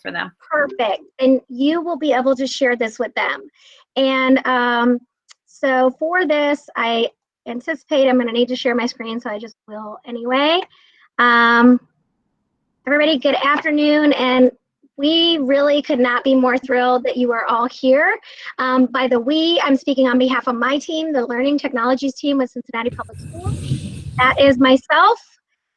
for them. Perfect. And you will be able to share this with them. And so for this, I anticipate I'm going to need to share my screen, so I just will anyway. Everybody, good afternoon. And we really could not be more thrilled that you are all here. By the we, I'm speaking on behalf of my team, the Learning Technologies team with Cincinnati Public Schools. That is myself,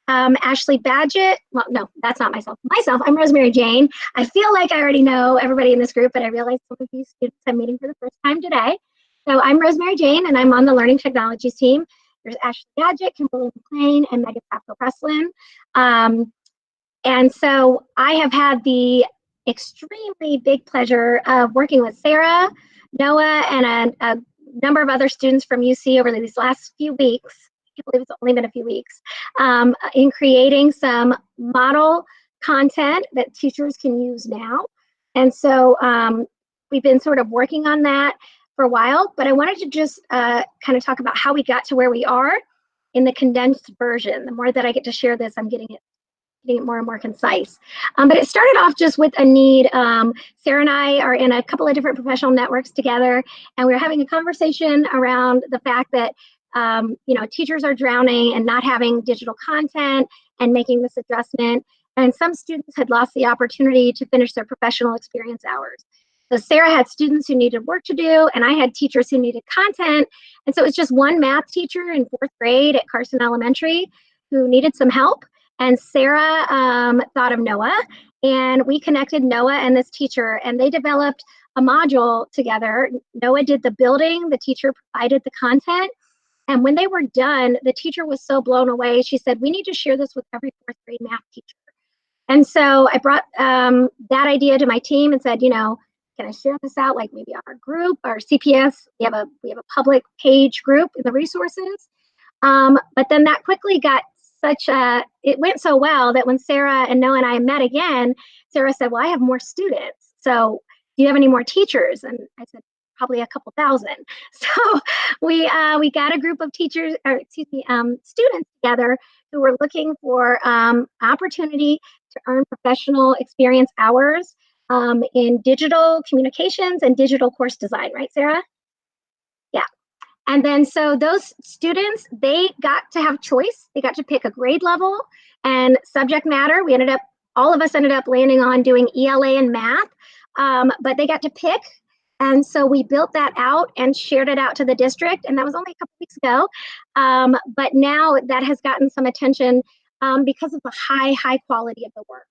Ashley Badgett. Well, no, that's not myself. I'm Rosemary Jane. I feel like I already know everybody in this group, but I realize some of you students I'm meeting for the first time today. So I'm Rosemary Jane, and I'm on the Learning Technologies team. There's Ashley Badgett, Kimberly McLean, and Megan Pasco-Preslin. And so I have had the extremely big pleasure of working with Sarah, Noah, and a number of other students from UC over these last few weeks. I believe it's only been a few weeks, in creating some model content that teachers can use now. And so we've been sort of working on that for a while, but I wanted to just kind of talk about how we got to where we are in the condensed version. The more that I get to share this, I'm getting it more and more concise. But it started off just with a need. Sarah and I are in a couple of different professional networks together, and we were having a conversation around the fact that teachers are drowning and not having digital content and making this adjustment. And some students had lost the opportunity to finish their professional experience hours. So Sarah had students who needed work to do, and I had teachers who needed content. And so it was just one math teacher in 4th grade at Carson Elementary who needed some help. And Sarah thought of Noah, and we connected Noah and this teacher, and they developed a module together. Noah did the building, the teacher provided the content. And when they were done, the teacher was so blown away. She said, we need to share this with every 4th grade math teacher. And so I brought that idea to my team and said, can I share this out, like maybe our group, our CPS? We have a public page group in the resources. But then that quickly got it went so well that when Sarah and Noah and I met again, Sarah said, well, I have more students. So do you have any more teachers? And I said, probably a couple thousand. So we got a group of teachers, students together who were looking for opportunity to earn professional experience hours in digital communications and digital course design, right, Sarah? Yeah. And then so those students, they got to have choice. They got to pick a grade level and subject matter. All of us ended up landing on doing ELA and math, but they got to pick. And so we built that out and shared it out to the district. And that was only a couple weeks ago. But now that has gotten some attention because of the high quality of the work.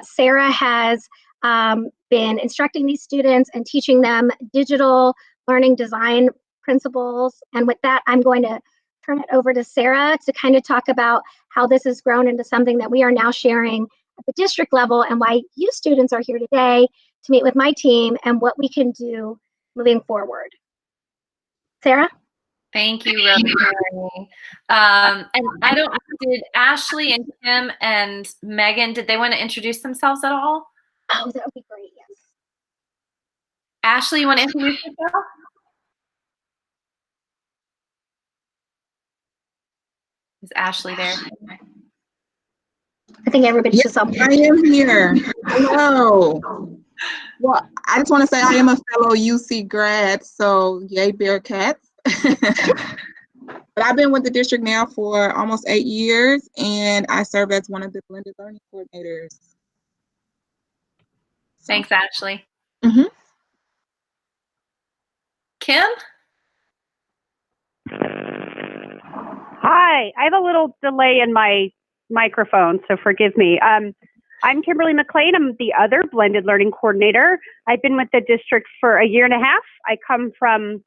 Sarah has been instructing these students and teaching them digital learning design principles. And with that, I'm going to turn it over to Sarah to kind of talk about how this has grown into something that we are now sharing at the district level and why you students are here today to meet with my team and what we can do moving forward. Sarah? Thank you, Rosemary. And did Ashley and Kim and Megan, did they want to introduce themselves at all? Oh, that would be great, yes. Ashley, you want to introduce yourself? Is Ashley there? I think everybody's just up. I am here. Hello. Well, I just want to say I am a fellow UC grad, so yay Bearcats. But I've been with the district now for almost 8 years, and I serve as one of the blended learning coordinators. Thanks, Ashley. Mm-hmm. Kim? Hi, I have a little delay in my microphone, so forgive me. I'm Kimberly McLean. I'm the other blended learning coordinator. I've been with the district for a year and a half. I come from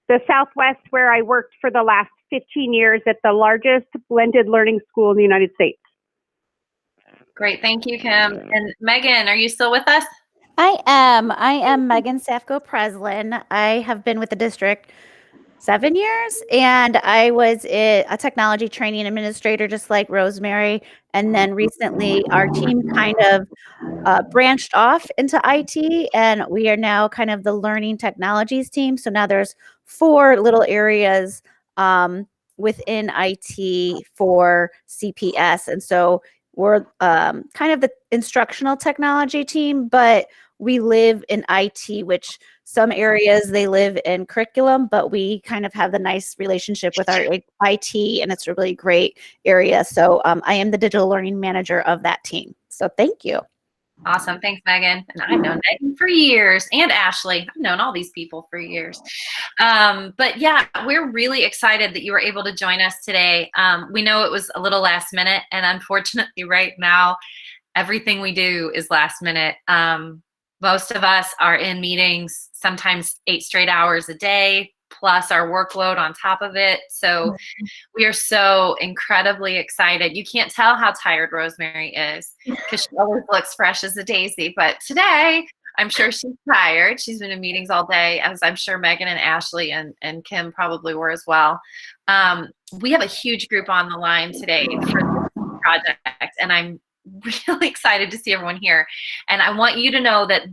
the Southwest, where I worked for the last 15 years at the largest blended learning school in the United States. Great, thank you, Kim. And Megan, are you still with us? I am Megan Pasco-Preslin. I have been with the district 7 years, and I was a technology training administrator, just like Rosemary. And then recently our team kind of branched off into IT, and we are now kind of the learning technologies team. So now there's 4 little areas within IT for CPS. And so we're kind of the instructional technology team, but we live in IT, which some areas they live in curriculum, but we kind of have the nice relationship with our IT, and it's a really great area. So I am the digital learning manager of that team. So thank you. Awesome. Thanks, Megan. And I've known Megan for years, and Ashley. I've known all these people for years. But yeah, we're really excited that you were able to join us today. We know it was a little last minute, and unfortunately right now, everything we do is last minute. Most of us are in meetings, sometimes 8 straight hours a day, plus our workload on top of it. So we are so incredibly excited. You can't tell how tired Rosemary is because she always looks fresh as a daisy. But today, I'm sure she's tired. She's been in meetings all day, as I'm sure Megan and Ashley and Kim probably were as well. We have a huge group on the line today for this project, and I'm really excited to see everyone here. And I want you to know that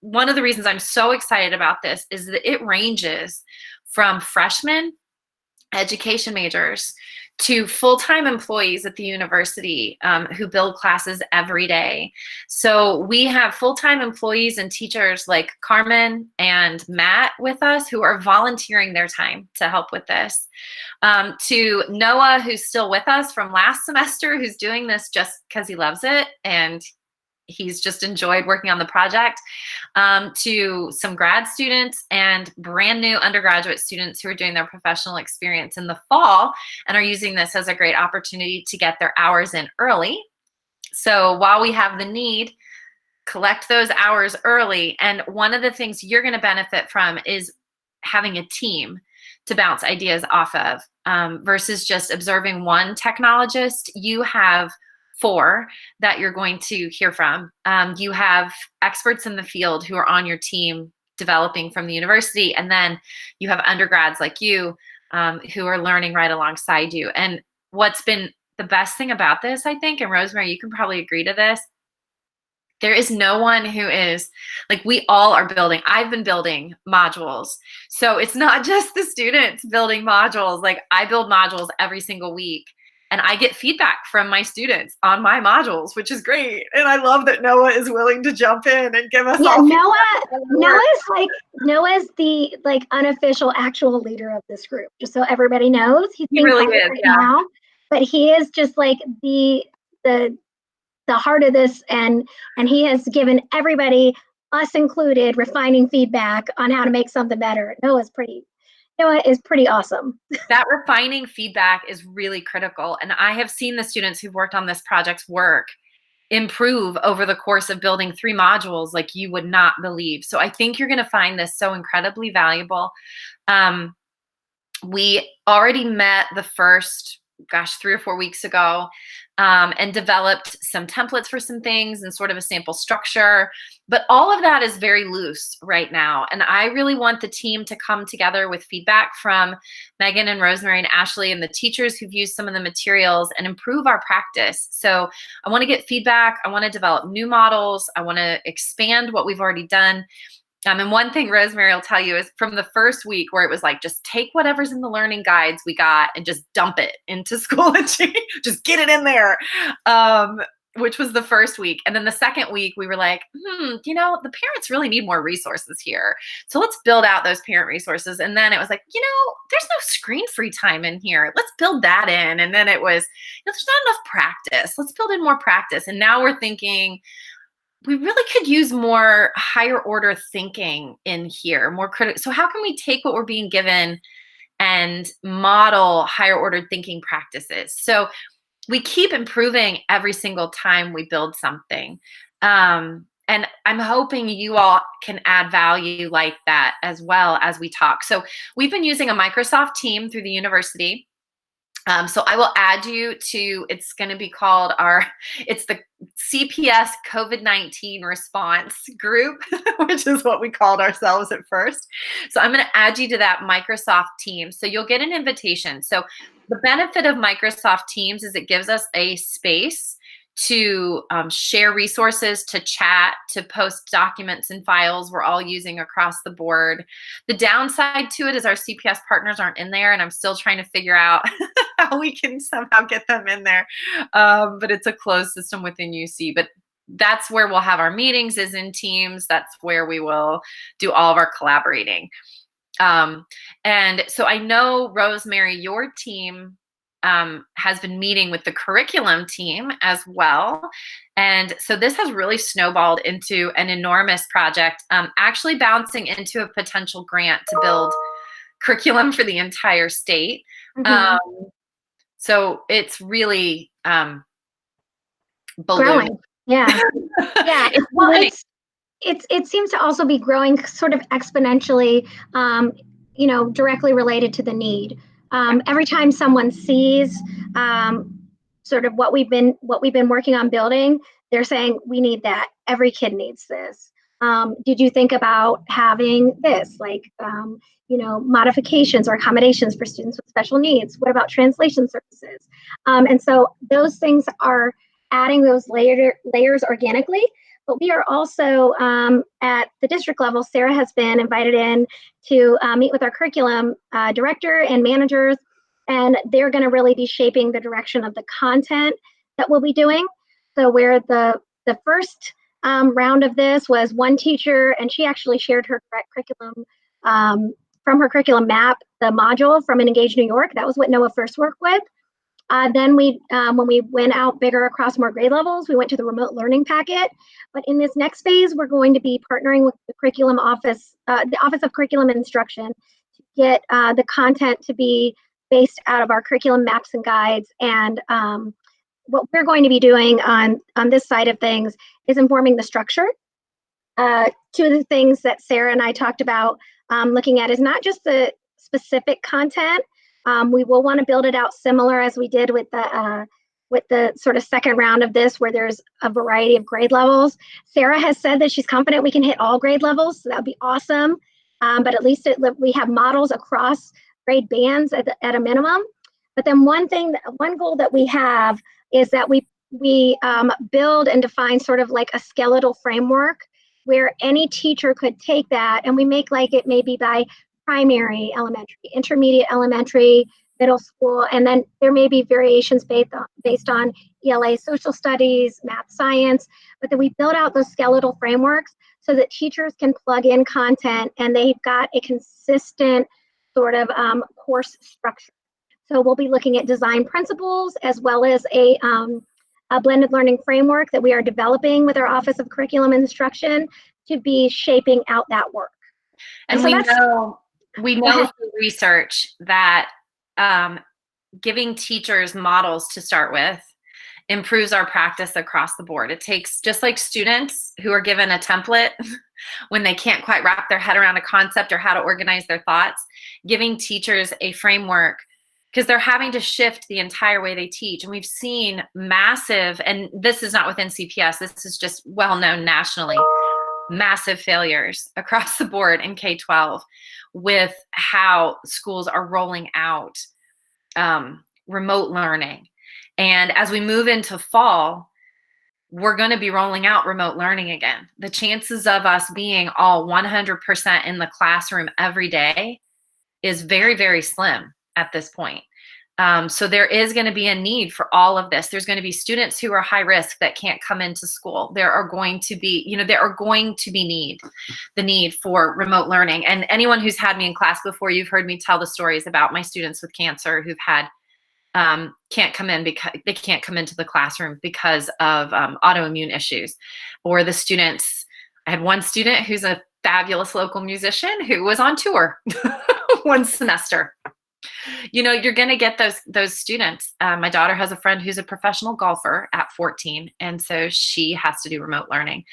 one of the reasons I'm so excited about this is that it ranges from freshmen, education majors, to full-time employees at the university who build classes every day. So we have full-time employees and teachers like Carmen and Matt with us who are volunteering their time to help with this. To Noah, who's still with us from last semester, who's doing this just because he loves it and he's just enjoyed working on the project, to some grad students and brand new undergraduate students who are doing their professional experience in the fall and are using this as a great opportunity to get their hours in early. So while we have the need, collect those hours early. And one of the things you're going to benefit from is having a team to bounce ideas off of versus just observing one technologist. You have 4 that you're going to hear from. You have experts in the field who are on your team developing from the university, and then you have undergrads like you who are learning right alongside you. And what's been the best thing about this, I think, and Rosemary, you can probably agree to this, there is no one who is like, we all are building. I've been building modules. So it's not just the students building modules. Like, I build modules every single week. And I get feedback from my students on my modules, which is great. And I love that Noah is willing to jump in and give us all Noah's the unofficial actual leader of this group, just so everybody knows. He's He really is, right now, but he is just like the heart of this, and he has given everybody, us included, refining feedback on how to make something better. Noah is pretty awesome. That refining feedback is really critical. And I have seen the students who've worked on this project's work improve over the course of building 3 modules like you would not believe. So I think you're going to find this so incredibly valuable. We already met the first, 3 or 4 weeks ago, and developed some templates for some things and sort of a sample structure. But all of that is very loose right now. And I really want the team to come together with feedback from Megan and Rosemary and Ashley and the teachers who've used some of the materials and improve our practice. So I want to get feedback. I want to develop new models. I want to expand what we've already done. And one thing Rosemary will tell you is from the first week where it was like, just take whatever's in the learning guides we got and just dump it into Schoology, just get it in there, which was the first week. And then the second week we were like, the parents really need more resources here. So let's build out those parent resources. And then it was like, there's no screen-free time in here. Let's build that in. And then it was, there's not enough practice. Let's build in more practice. And now we're thinking, we really could use more higher order thinking in here, more critical. So how can we take what we're being given and model higher order thinking practices? So we keep improving every single time we build something. And I'm hoping you all can add value like that as well as we talk. So we've been using a Microsoft team through the university. So I will add you to, it's going to be called it's the CPS COVID-19 response group, which is what we called ourselves at first. So I'm going to add you to that Microsoft team. So you'll get an invitation. So the benefit of Microsoft Teams is it gives us a space to share resources, to chat, to post documents and files we're all using across the board. The downside to it is our CPS partners aren't in there, and I'm still trying to figure out how we can somehow get them in there. But it's a closed system within UC. But that's where we'll have our meetings, is in Teams. That's where we will do all of our collaborating. And so I know, Rosemary, your team has been meeting with the curriculum team as well. And so this has really snowballed into an enormous project, actually bouncing into a potential grant to build curriculum for the entire state. So it's really growing. Yeah. Yeah. Well, it seems to also be growing sort of exponentially, directly related to the need. Every time someone sees sort of what we've been working on building, they're saying, we need that. Every kid needs this. Did you think about having this, like, modifications or accommodations for students with special needs? What about translation services? And so those things are adding those layers organically. But we are also at the district level, Sarah has been invited in to meet with our curriculum director and managers, and they're going to really be shaping the direction of the content that we'll be doing. So where the first round of this was one teacher, and she actually shared her curriculum from her curriculum map, the module from an Engage New York. That was what Noah first worked with. Then when we went out bigger across more grade levels, we went to the remote learning packet. But in this next phase, we're going to be partnering with the curriculum office, the Office of Curriculum and Instruction, to get the content to be based out of our curriculum maps and guides. And what we're going to be doing on this side of things is informing the structure. Two of the things that Sarah and I talked about looking at is not just the specific content. We will want to build it out similar as we did with the sort of second round of this, where there's a variety of grade levels. Sarah has said that she's confident we can hit all grade levels, so that would be awesome. But at least we have models across grade bands at a minimum. But then one goal that we have is that we build and define sort of like a skeletal framework where any teacher could take that, and we make like it maybe by primary, elementary, intermediate elementary, middle school, and then there may be variations based on ELA, social studies, math, science, but then we build out those skeletal frameworks so that teachers can plug in content and they've got a consistent sort of course structure. So we'll be looking at design principles as well as a blended learning framework that we are developing with our Office of Curriculum and Instruction to be shaping out that work. And so we know through research that giving teachers models to start with improves our practice across the board. It takes, just like students who are given a template when they can't quite wrap their head around a concept or how to organize their thoughts, giving teachers a framework, because they're having to shift the entire way they teach. And we've seen massive, and this is not within CPS, this is just well known nationally, massive failures across the board in K-12 with how schools are rolling out remote learning. And as we move into fall, we're going to be rolling out remote learning again. The chances of us being all 100% in the classroom every day is very, very slim at this point. So there is going to be a need for all of this. There's going to be students who are high risk that can't come into school. There are going to be, the need for remote learning. And anyone who's had me in class before, you've heard me tell the stories about my students with cancer who've had can't come in because they can't come into the classroom because of autoimmune issues, or the students. I had one student who's a fabulous local musician who was on tour one semester. You're going to get those students. My daughter has a friend who's a professional golfer at 14, and so she has to do remote learning.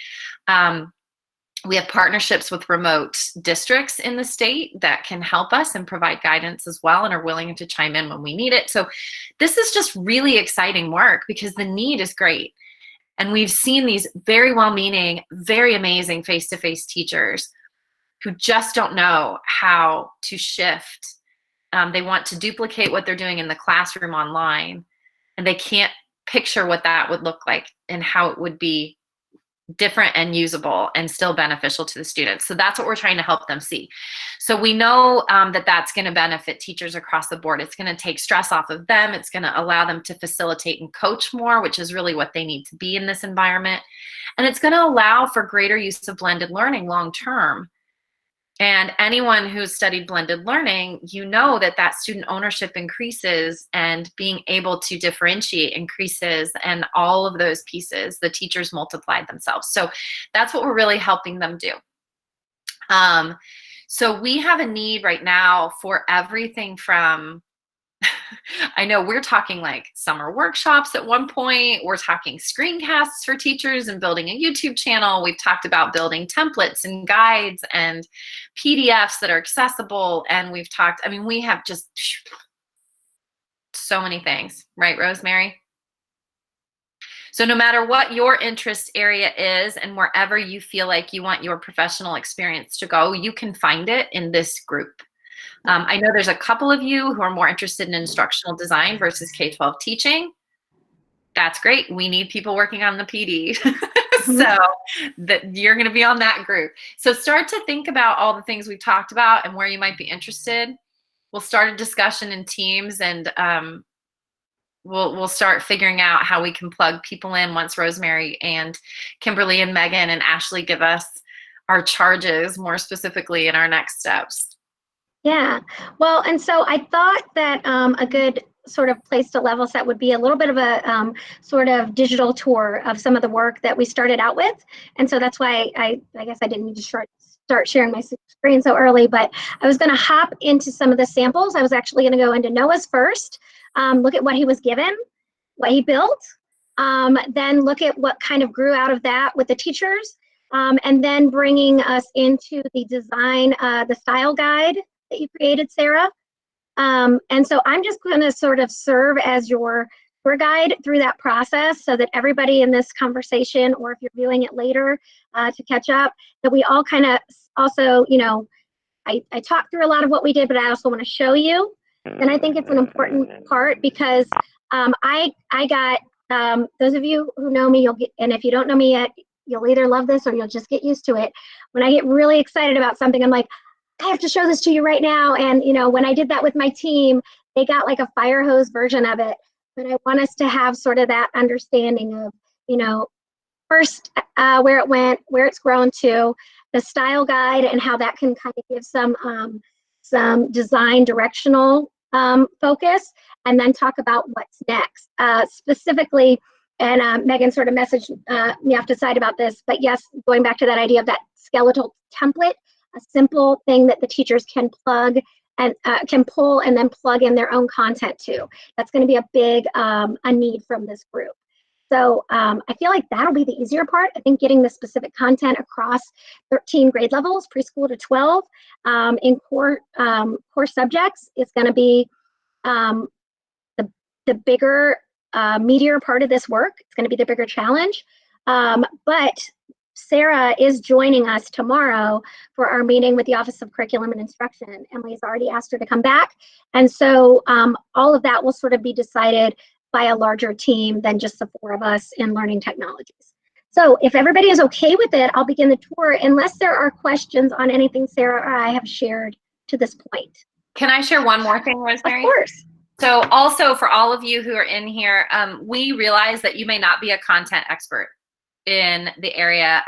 We have partnerships with remote districts in the state that can help us and provide guidance as well, and are willing to chime in when we need it. So this is just really exciting work because the need is great. And we've seen these very well-meaning, very amazing face-to-face teachers who just don't know how to shift. They want to duplicate what they're doing in the classroom online, and they can't picture what that would look like and how it would be different and usable and still beneficial to the students. So that's what we're trying to help them see. So we know that that's going to benefit teachers across the board. It's going to take stress off of them. It's going to allow them to facilitate and coach more, which is really what they need to be in this environment. And it's going to allow for greater use of blended learning long term. And anyone who's studied blended learning, you know that that student ownership increases and being able to differentiate increases, and all of those pieces, the teachers multiplied themselves. So that's what we're really helping them do. So we have a need right now for everything from, I know we're talking like summer workshops at one point. We're talking screencasts for teachers and building a YouTube channel. We've talked about building templates and guides and PDFs that are accessible. And we've talked, I mean, we have just so many things, right, Rosemary? So no matter what your interest area is and wherever you feel like you want your professional experience to go, you can find it in this group. I know there's a couple of you who are more interested in instructional design versus K-12 teaching. That's great. We need people working on the PD. So that you're going to be on that group. So start to think about all the things we've talked about and where you might be interested. We'll start a discussion in teams, and we'll start figuring out how we can plug people in once Rosemary and Kimberly and Megan and Ashley give us our charges more specifically in our next steps. Yeah, well, and so I thought that a good sort of place to level set would be a little bit of a sort of digital tour of some of the work that we started out with. And so that's why I guess I didn't need to start sharing my screen so early, but I was going to hop into some of the samples. I was actually going to go into Noah's first, look at what he was given, what he built, then look at what kind of grew out of that with the teachers, and then bringing us into the design, the style guide that you created, Sarah. And so I'm just going to sort of serve as your tour guide through that process so that everybody in this conversation, or if you're viewing it later to catch up, that we all kind of also, you know, I talked through a lot of what we did, but I also want to show you. And I think it's an important part because I got, those of you who know me, you'll get, and if you don't know me yet, you'll either love this or you'll just get used to it. When I get really excited about something, I'm like, I have to show this to you right now. And, you know, when I did that with my team, they got like a fire hose version of it. But I want us to have sort of that understanding of, you know, first where it went, where it's grown to, the style guide, and how that can kind of give some design directional focus, and then talk about what's next. Specifically, and Megan sort of messaged me off to the side about this, but yes, going back to that idea of that skeletal template, a simple thing that the teachers can plug and can pull and then plug in their own content to. That's going to be a big a need from this group. So I feel like that'll be the easier part. I think getting the specific content across 13 grade levels, preschool to 12, in core subjects is going to be the bigger, meatier part of this work. It's going to be the bigger challenge. But Sarah is joining us tomorrow for our meeting with the Office of Curriculum and Instruction. Emily's already asked her to come back. And so all of that will sort of be decided by a larger team than just the 4 of us in learning technologies. So if everybody is okay with it, I'll begin the tour unless there are questions on anything Sarah or I have shared to this point. Can I share one more thing, Rosemary? Of course. So also for all of you who are in here, we realize that you may not be a content expert in the area,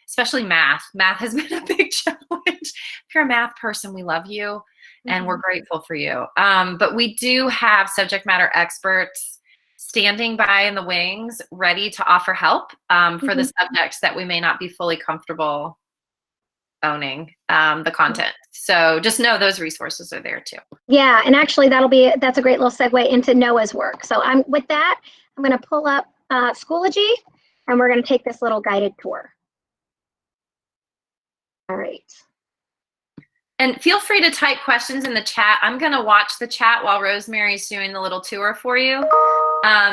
especially math. Math has been a big challenge. If you're a math person, we love you and we're grateful for you. But we do have subject matter experts standing by in the wings, ready to offer help for the subjects that we may not be fully comfortable owning the content. So just know those resources are there too. Yeah, and actually that's a great little segue into Noah's work. So with that, I'm going to pull up Schoology, and we're going to take this little guided tour. All right. And feel free to type questions in the chat. I'm going to watch the chat while Rosemary's doing the little tour for you.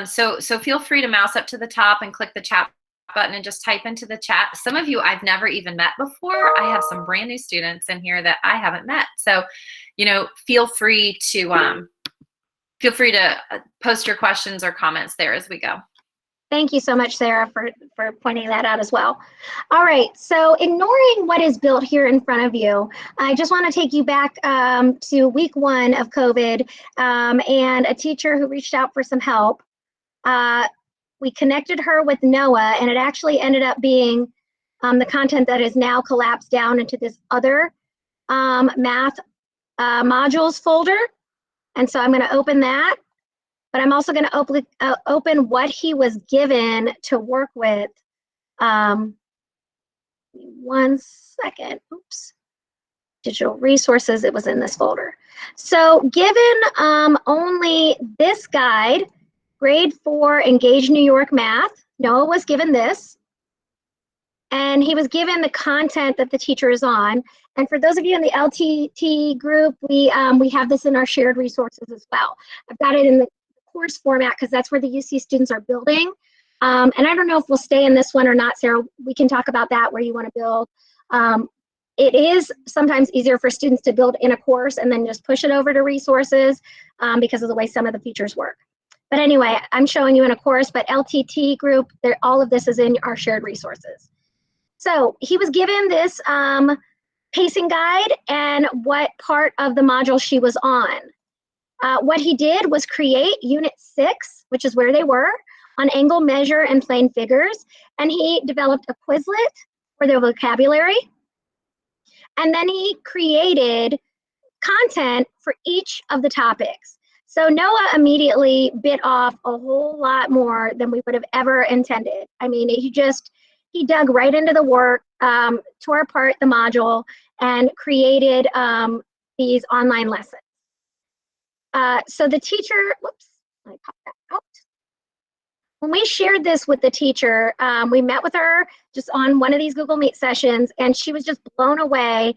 So feel free to mouse up to the top and click the chat button and just type into the chat. Some of you I've never even met before. I have some brand new students in here that I haven't met. So, you know, feel free to feel free to post your questions or comments there as we go. Thank you so much, Sarah, for pointing that out as well. All right, so ignoring what is built here in front of you, I just want to take you back to week 1 of COVID and a teacher who reached out for some help. We connected her with Noah, and it actually ended up being the content that is now collapsed down into this other math modules folder. And so I'm going to open that. But I'm also going to open what he was given to work with. 1 second. Oops. Digital resources. It was in this folder. So given only this guide, grade 4 Engage New York Math, Noah was given this. And he was given the content that the teacher is on. And for those of you in the LTT group, we have this in our shared resources as well. I've got it in the course format because that's where the UC students are building. And I don't know if we'll stay in this one or not, Sarah. We can talk about that, where you want to build. It is sometimes easier for students to build in a course and then just push it over to resources because of the way some of the features work. But anyway, I'm showing you in a course, but LTT group, all of this is in our shared resources. So he was given this pacing guide and what part of the module she was on. What he did was create Unit 6, which is where they were, on angle, measure, and plane figures. And he developed a Quizlet for their vocabulary. And then he created content for each of the topics. So Noah immediately bit off a whole lot more than we would have ever intended. I mean, he dug right into the work, tore apart the module, and created these online lessons. So the teacher, whoops, let me pop that out. When we shared this with the teacher, we met with her just on one of these Google Meet sessions, and she was just blown away.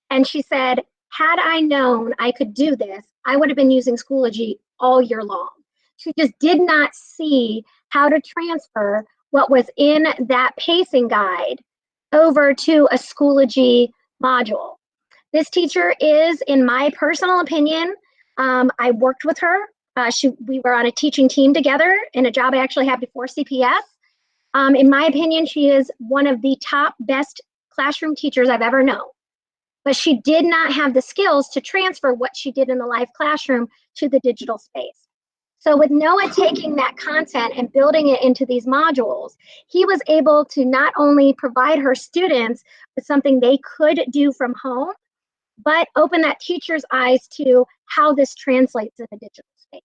And she said, had I known I could do this, I would have been using Schoology all year long. She just did not see how to transfer what was in that pacing guide over to a Schoology module. This teacher is, in my personal opinion, I worked with her. We were on a teaching team together in a job I actually had before CPS. In my opinion, she is one of the top best classroom teachers I've ever known. But she did not have the skills to transfer what she did in the live classroom to the digital space. So with Noah taking that content and building it into these modules, he was able to not only provide her students with something they could do from home, but open that teacher's eyes to how this translates in a digital space.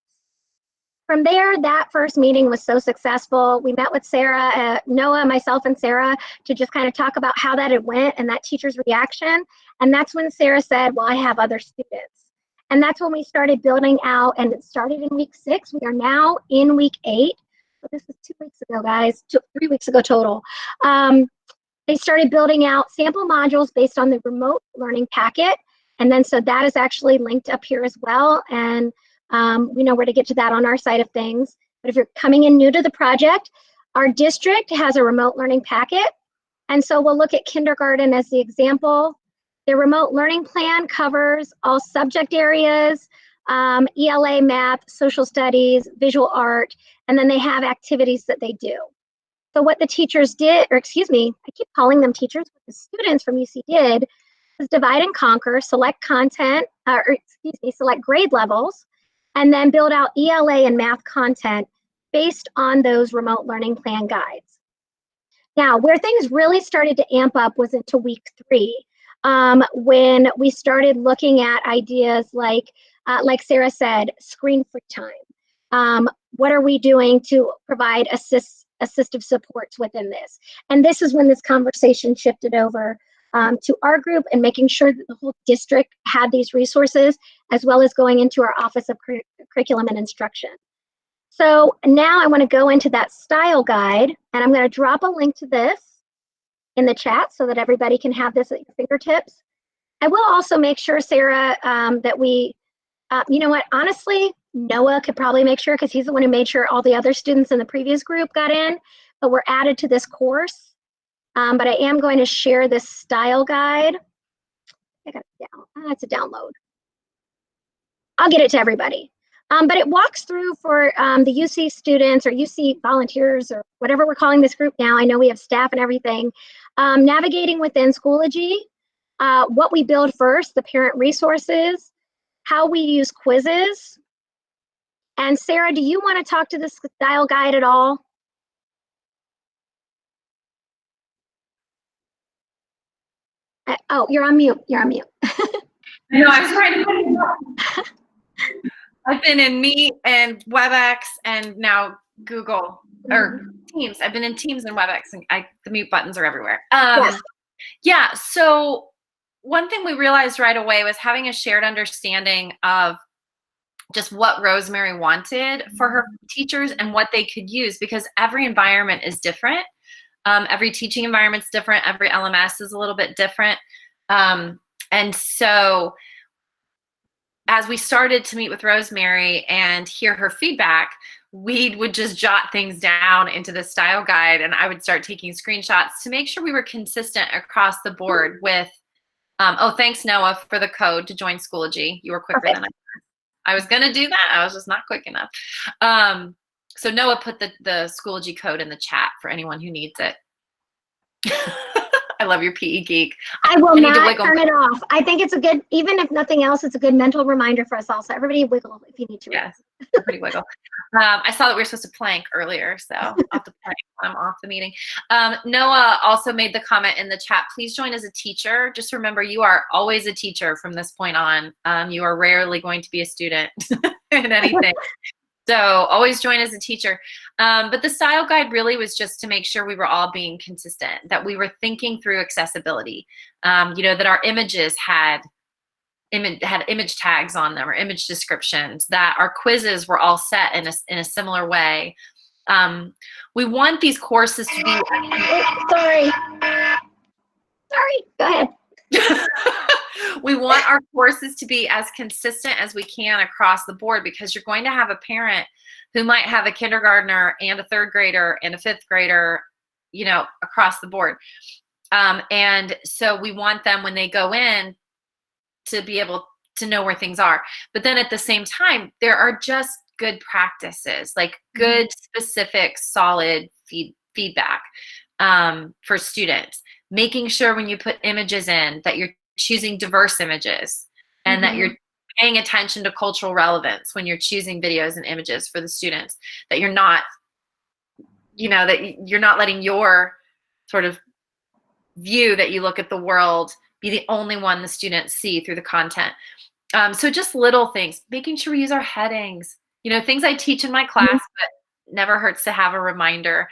From there, that first meeting was so successful. We met with Sarah, Noah, myself, and Sarah to just kind of talk about how that it went and that teacher's reaction. And that's when Sarah said, well, I have other students. And that's when we started building out, and it started in week 6. We are now in week 8. So this was 2 weeks ago, guys, 3 weeks ago total. They started building out sample modules based on the remote learning packet. And then so that is actually linked up here as well. And we know where to get to that on our side of things. But if you're coming in new to the project, our district has a remote learning packet. And so we'll look at kindergarten as the example. The remote learning plan covers all subject areas, ELA, math, social studies, visual art, and then they have activities that they do. So what the teachers did, or excuse me, I keep calling them teachers, what the students from UC did was divide and conquer, select content, select grade levels, and then build out ELA and math content based on those remote learning plan guides. Now, where things really started to amp up was into week 3, when we started looking at ideas like Sarah said, screen-free time. What are we doing to provide assistive supports within this? And this is when this conversation shifted over to our group and making sure that the whole district had these resources, as well as going into our Office of Curriculum and Instruction. So now I want to go into that style guide, and I'm going to drop a link to this in the chat so that everybody can have this at your fingertips. I will also make sure, Sarah, that we, you know what, honestly, Noah could probably make sure, because he's the one who made sure all the other students in the previous group got in, but were added to this course. But I am going to share this style guide. I got it down. That's a download. I'll get it to everybody. But it walks through for the UC students or UC volunteers or whatever we're calling this group now. I know we have staff and everything. Navigating within Schoology, what we build first, the parent resources, how we use quizzes. And Sarah, do you want to talk to the style guide at all? Oh, you're on mute. You're on mute. No, I was trying to put it up. I've been in Meet and WebEx and now Google or Teams. I've been in Teams and WebEx, and the mute buttons are everywhere. Yes. Yeah. So one thing we realized right away was having a shared understanding of just what Rosemary wanted for her teachers and what they could use, because every environment is different. Every teaching environment's different. Every LMS is a little bit different. And so as we started to meet with Rosemary and hear her feedback, we would just jot things down into the style guide, and I would start taking screenshots to make sure we were consistent across the board with, oh, thanks, Noah, for the code to join Schoology. You were quicker than I was going to do that. I was just not quick enough. So Noah put the Schoology code in the chat for anyone who needs it. I love your PE geek. I will not turn it off. I think it's a good, even if nothing else, it's a good mental reminder for us all. So everybody wiggle if you need to. Yes, everybody wiggle. I saw that we were supposed to plank earlier, so I'll have to plank when I'm off the meeting. Noah also made the comment in the chat, please join as a teacher. Just remember, you are always a teacher from this point on. You are rarely going to be a student in anything. So always join as a teacher. But the style guide really was just to make sure we were all being consistent, that we were thinking through accessibility, that our images had image tags on them or image descriptions, that our quizzes were all set in a similar way. We want these courses to be... Sorry, go ahead. We want our courses to be as consistent as we can across the board, because you're going to have a parent who might have a kindergartner and a third grader and a fifth grader, across the board. And so we want them, when they go in, to be able to know where things are. But then at the same time, there are just good practices, like good, specific, solid feedback for students. Making sure when you put images in that you're choosing diverse images, and that you're paying attention to cultural relevance when you're choosing videos and images for the students, that you're not, that you're not letting your sort of view that you look at the world be the only one the students see through the content. So just little things, making sure we use our headings, things I teach in my class, but never hurts to have a reminder.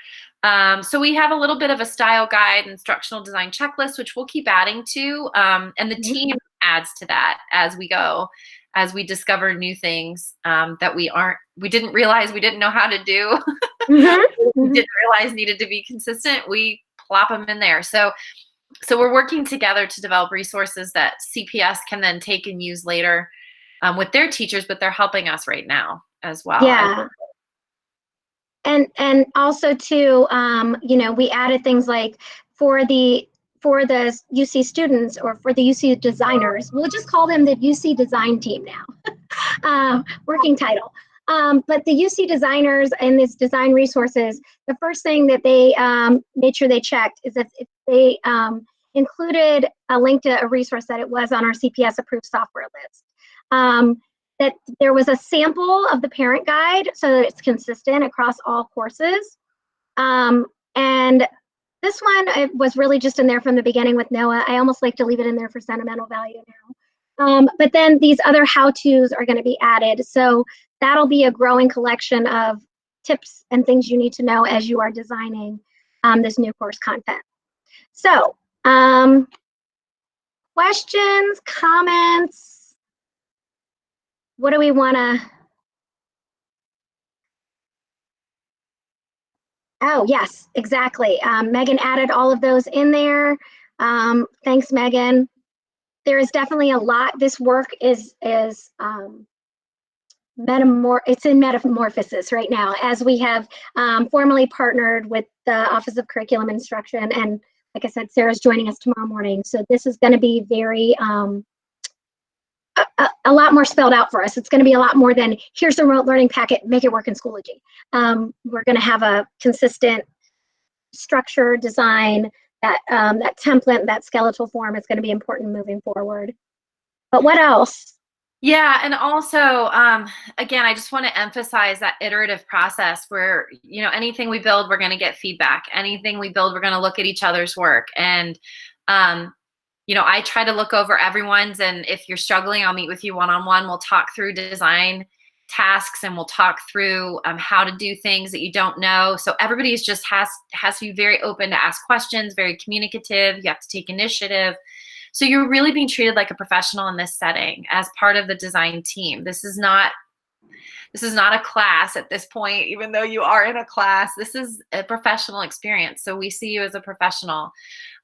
So we have a little bit of a style guide, instructional design checklist, which we'll keep adding to. And the team adds to that as we go, as we discover new things that we didn't realize we didn't know how to do. We didn't realize needed to be consistent. We plop them in there. So we're working together to develop resources that CPS can then take and use later with their teachers, but they're helping us right now as well. Yeah. And also too, we added things like for the UC students or for the UC designers, we'll just call them the UC design team now, working title. But the UC designers and these design resources, the first thing that they made sure they checked is if they included a link to a resource that it was on our CPS approved software list. That there was a sample of the parent guide so that it's consistent across all courses. And this one, it was really just in there from the beginning with Noah. I almost like to leave it in there for sentimental value now. But then these other how-tos are going to be added. So that'll be a growing collection of tips and things you need to know as you are designing this new course content. So questions, comments? What do we want to? Oh, yes, exactly. Megan added all of those in there. Thanks, Megan. There is definitely a lot. This work is it's in metamorphosis right now, as we have formally partnered with the Office of Curriculum Instruction. And like I said, Sarah's joining us tomorrow morning. So this is going to be very a lot more spelled out for us. It's going to be a lot more than here's the remote learning packet, make it work in Schoology. We're going to have a consistent structure, design, that template, that skeletal form is going to be important moving forward. But what else? Yeah, and also, again, I just want to emphasize that iterative process where, anything we build, we're going to get feedback. Anything we build, we're going to look at each other's work. And, I try to look over everyone's, and if you're struggling, I'll meet with you one-on-one. We'll talk through design tasks, and we'll talk through how to do things that you don't know. So everybody's just has to be very open to ask questions, very communicative. You have to take initiative. So you're really being treated like a professional in this setting as part of the design team. This is not a class at this point, even though you are in a class. This is a professional experience. So we see you as a professional.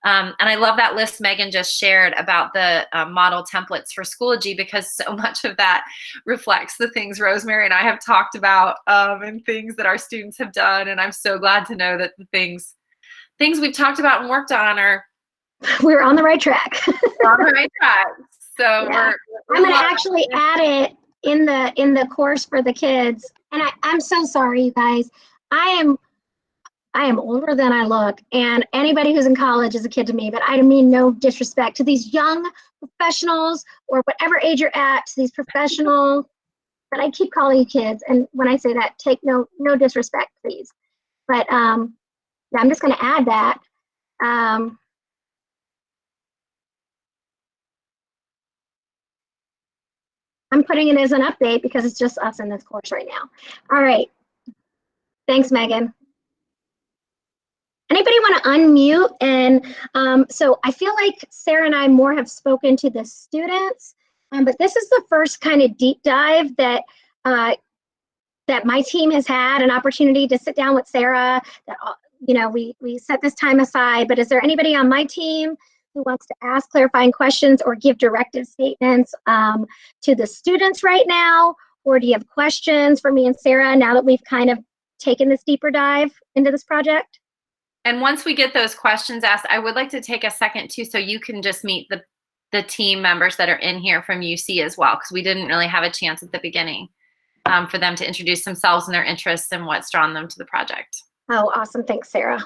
And I love that list Megan just shared about the model templates for Schoology, because so much of that reflects the things Rosemary and I have talked about and things that our students have done. And I'm so glad to know that the things we've talked about and worked on are we're on the right track. we're on the right track. So yeah. I'm going to actually add it in the course for the kids. And I'm so sorry, you guys. I am older than I look, and anybody who's in college is a kid to me, but I mean no disrespect to these young professionals or whatever age you're at, to these professional, but I keep calling you kids. And when I say that, take no disrespect, please. But yeah, I'm just going to add that. I'm putting it as an update because it's just us in this course right now. All right. Thanks, Megan. Anybody want to unmute? And so I feel like Sarah and I more have spoken to the students, but this is the first kind of deep dive that that my team has had an opportunity to sit down with Sarah. That we set this time aside. But is there anybody on my team who wants to ask clarifying questions or give directive statements to the students right now? Or do you have questions for me and Sarah now that we've kind of taken this deeper dive into this project? And once we get those questions asked, I would like to take a second too, so you can just meet the team members that are in here from UC as well, because we didn't really have a chance at the beginning for them to introduce themselves and their interests and what's drawn them to the project. Oh, awesome. Thanks, Sarah.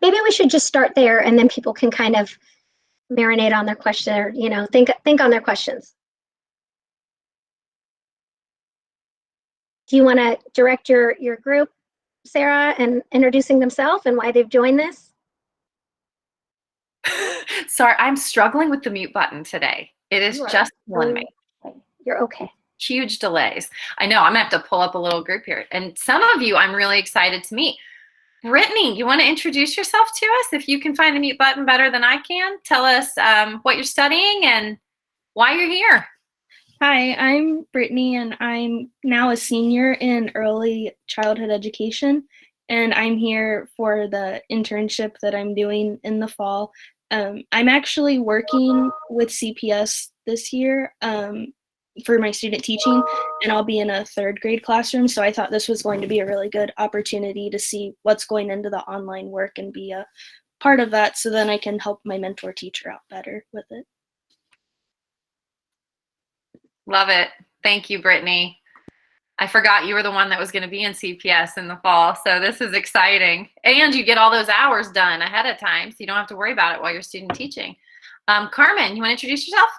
Maybe we should just start there, and then people can kind of marinate on their question, or think on their questions. Do you want to direct your group, Sarah, and introducing themselves and why they've joined this? Sorry, I'm struggling with the mute button today. It is just killing me. You're okay. Huge delays. I know, I'm gonna have to pull up a little group here. And some of you I'm really excited to meet. Brittany, you want to introduce yourself to us? If you can find the mute button better than I can, tell us what you're studying and why you're here. Hi, I'm Brittany, and I'm now a senior in early childhood education, and I'm here for the internship that I'm doing in the fall. I'm actually working with CPS this year for my student teaching, and I'll be in a 3rd grade classroom, so I thought this was going to be a really good opportunity to see what's going into the online work and be a part of that, so then I can help my mentor teacher out better with it. Love it. Thank you, Brittany. I forgot you were the one that was going to be in CPS in the fall, so this is exciting. And you get all those hours done ahead of time, so you don't have to worry about it while you're student teaching. Carmen, you want to introduce yourself?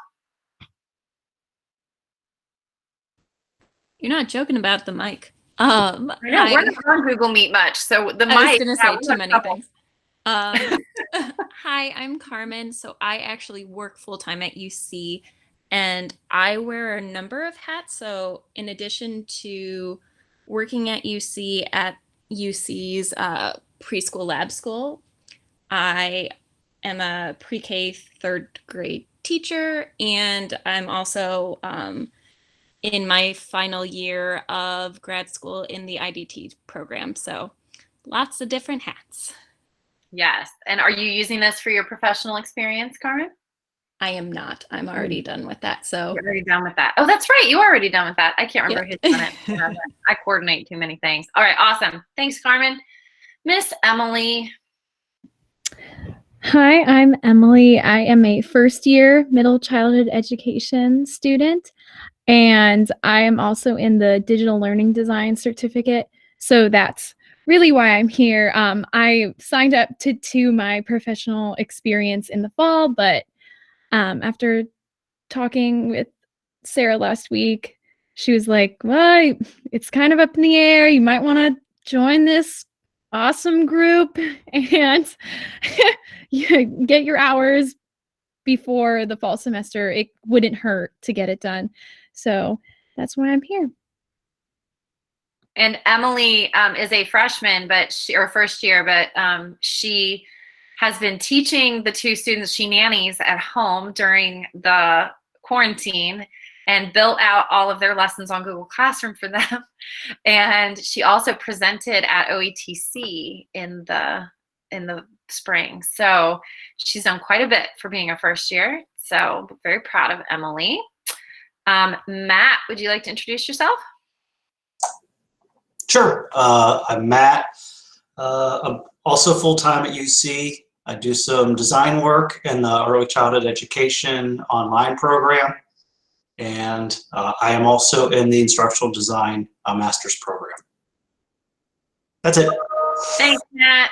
You're not joking about the mic. I know, we're not on Google Meet much, so the mic. I was going to say too many things. Hi, I'm Carmen. So I actually work full-time at UC, and I wear a number of hats. So in addition to working at UC's preschool lab school, I am a pre-K 3rd grade teacher, and I'm also in my final year of grad school in the IDT program. So lots of different hats. Yes. And are you using this for your professional experience, Carmen? I am not. I'm already done with that. So you're already done with that. Oh, that's right. You are already done with that. I can't remember who's done it. I coordinate too many things. All right. Awesome. Thanks, Carmen. Miss Emily. Hi, I'm Emily. I am a first year middle childhood education student, and I am also in the digital learning design certificate. So that's really why I'm here. I signed up to do my professional experience in the fall, but after talking with Sarah last week, she was like, well, it's kind of up in the air. You might want to join this awesome group and you get your hours before the fall semester. It wouldn't hurt to get it done. So that's why I'm here. And Emily is a freshman, or first year, but she has been teaching the two students she nannies at home during the quarantine and built out all of their lessons on Google Classroom for them. And she also presented at OETC in the spring. So she's done quite a bit for being a first year. So very proud of Emily. Matt, would you like to introduce yourself? Sure. I'm Matt. I'm also full-time at UC. I do some design work in the early childhood education online program. And I am also in the instructional design master's program. That's it. Thanks, Matt.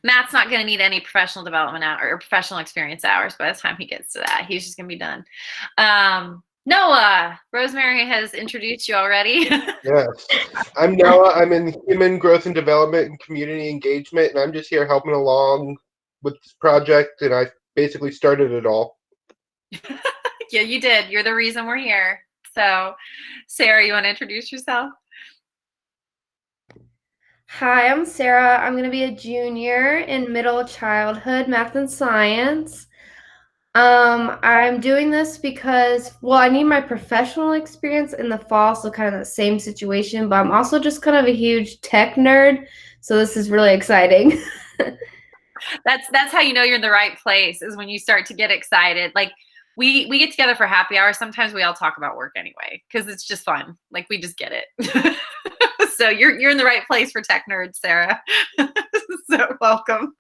Matt's not going to need any professional development or professional experience hours by the time he gets to that. He's just going to be done. Noah, Rosemary has introduced you already. Yes. I'm Noah. I'm in Human Growth and Development and Community Engagement, and I'm just here helping along with this project, and I basically started it all. Yeah, you did. You're the reason we're here. So, Sarah, you want to introduce yourself? Hi, I'm Sarah. I'm going to be a junior in middle childhood math and science. I'm doing this because, well, I need my professional experience in the fall, so kind of the same situation, but I'm also just kind of a huge tech nerd, so this is really exciting. That's how you know you're in the right place, is when you start to get excited. Like we get together for happy hour. Sometimes we all talk about work anyway, because it's just fun. Like we just get it. So you're in the right place for tech nerds, Sarah. So welcome.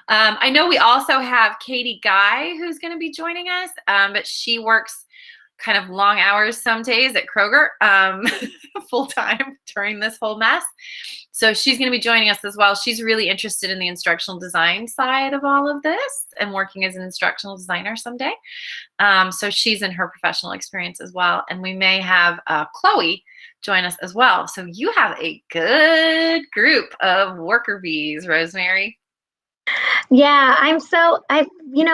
I know we also have Katie Guy who's going to be joining us, but she works kind of long hours some days at Kroger, full time during this whole mess. So she's going to be joining us as well. She's really interested in the instructional design side of all of this and working as an instructional designer someday. So she's in her professional experience as well. And we may have Chloe join us as well. So you have a good group of worker bees, Rosemary. Yeah,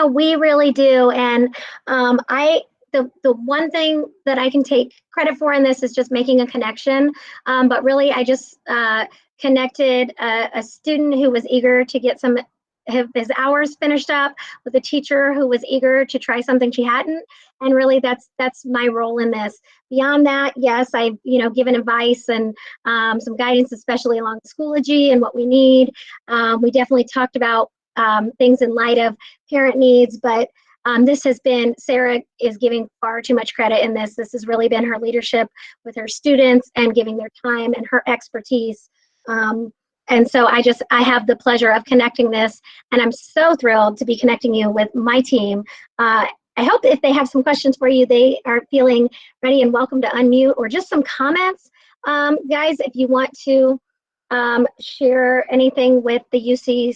we really do. And the one thing that I can take credit for in this is just making a connection. But really, I just connected a student who was eager to get some of his hours finished up with a teacher who was eager to try something she hadn't. And really, that's my role in this. Beyond that, yes, I've given advice and some guidance, especially along Schoology and what we need. We definitely talked about things in light of parent needs, but this has been, Sarah is giving far too much credit in this. This has really been her leadership with her students and giving their time and her expertise. And so I have the pleasure of connecting this, and I'm so thrilled to be connecting you with my team. I hope if they have some questions for you, they are feeling ready and welcome to unmute, or just some comments. Guys, if you want to share anything with the UC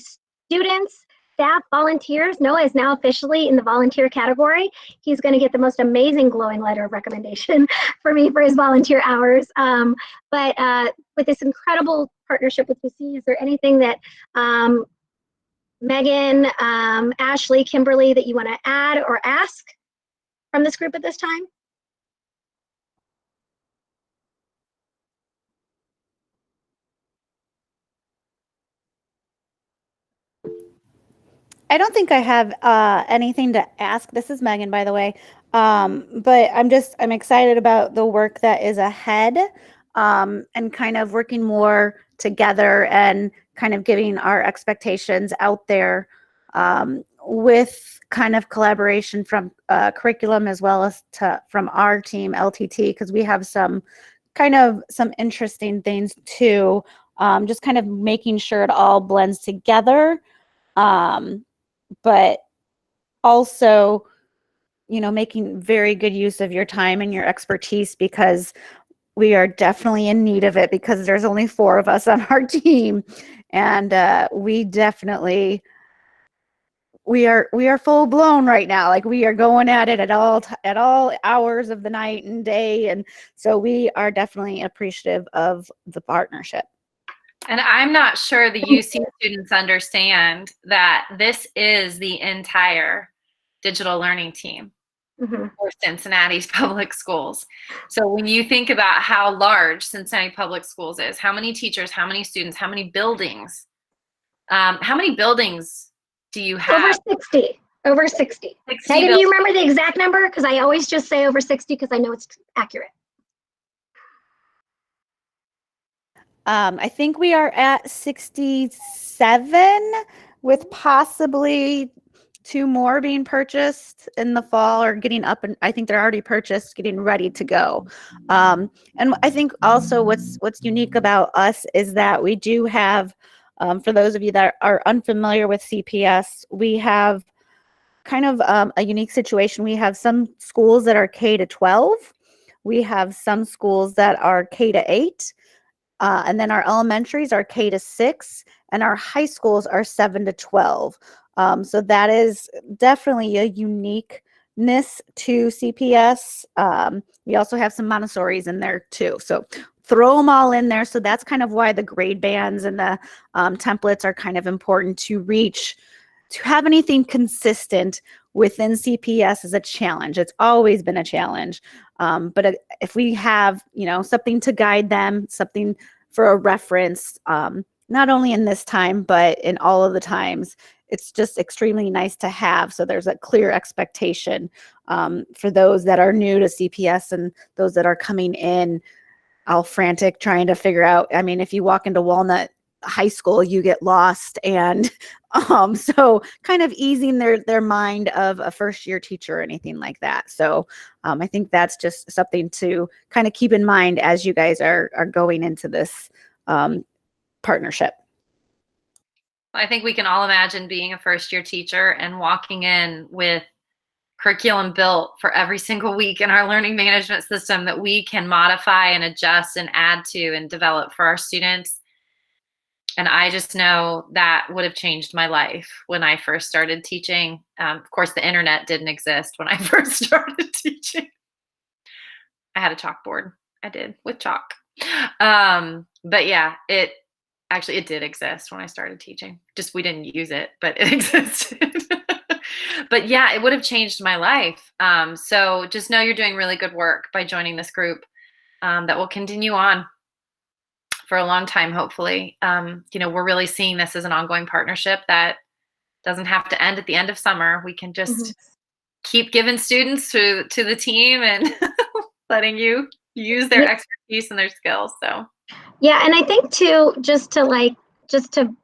students, staff, volunteers. Noah is now officially in the volunteer category. He's going to get the most amazing glowing letter of recommendation for me for his volunteer hours. But with this incredible partnership with UC, is there anything that Megan, Ashley, Kimberly, that you want to add or ask from this group at this time? I don't think I have anything to ask. This is Megan, by the way. But I'm excited about the work that is ahead, and kind of working more together and kind of getting our expectations out there, with kind of collaboration from curriculum as well as from our team, LTT, because we have some interesting things too. Just kind of making sure it all blends together. but also, making very good use of your time and your expertise, because we are definitely in need of it, because there's only 4 of us on our team, and we definitely we are full blown right now. Like, we are going at it at all hours of the night and day, and so we are definitely appreciative of the partnership. And I'm not sure the UC students understand that this is the entire digital learning team for Cincinnati's public schools. So when you think about how large Cincinnati Public Schools is, how many teachers, how many students, how many buildings do you have? Over 60. Over 60. Megan, do you remember the exact number? Because I always just say over 60 because I know it's accurate. I think we are at 67, with possibly 2 more being purchased in the fall, or getting up, and I think they're already purchased, getting ready to go. And I think also what's unique about us is that we do have, for those of you that are unfamiliar with CPS, we have kind of a unique situation. We have some schools that are K-12. We have some schools that are K-8. And then our elementaries are K-6, and our high schools are 7-12. So that is definitely a uniqueness to CPS. We also have some Montessori's in there too. So throw them all in there. So that's kind of why the grade bands and the templates are kind of important to have anything consistent within CPS is a challenge. It's always been a challenge. But if we have, something to guide them, something for a reference, not only in this time, but in all of the times, it's just extremely nice to have. So there's a clear expectation for those that are new to CPS and those that are coming in all frantic trying to figure out. I mean, if you walk into Walnut High School, you get lost, and so kind of easing their mind of a first-year teacher or anything like that. So I think that's just something to kind of keep in mind as you guys are going into this partnership. I think we can all imagine being a first-year teacher and walking in with curriculum built for every single week in our learning management system that we can modify and adjust and add to and develop for our students. And I just know that would have changed my life when I first started teaching. Of course, the internet didn't exist when I first started teaching. I had a chalkboard. I did, with chalk. But yeah, it did exist when I started teaching. Just we didn't use it, but it existed. But yeah, it would have changed my life. So just know you're doing really good work by joining this group that will continue on for a long time, hopefully. We're really seeing this as an ongoing partnership that doesn't have to end at the end of summer. We can just keep giving students to the team and letting you use their expertise and their skills. So yeah, and I think too, just to